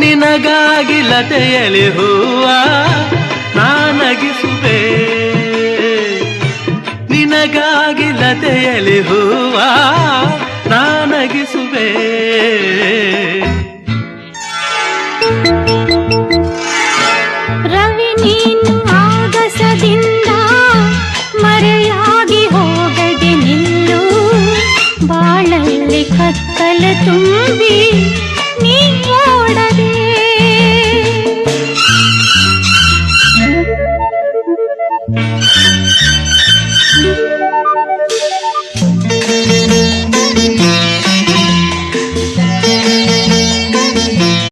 ನಿನಗಾಗಿ ಲತೆಯಲಿ ಹೂವ ನಾನಗಿಸುವೆ, ನಿನಗಾಗಿ ಲತೆಯಲಿ ಹೂವ ನಾನಗಿಸುವೆ. ರವಿ ನೀನು ಆಗಸದಿಂದ ಮರೆಯಾಗಿ ಹೋಗದೆ ನಿಲ್ಲು, ಬಾಳಲ್ಲಿ ಕತ್ತಲು ತುಂಬ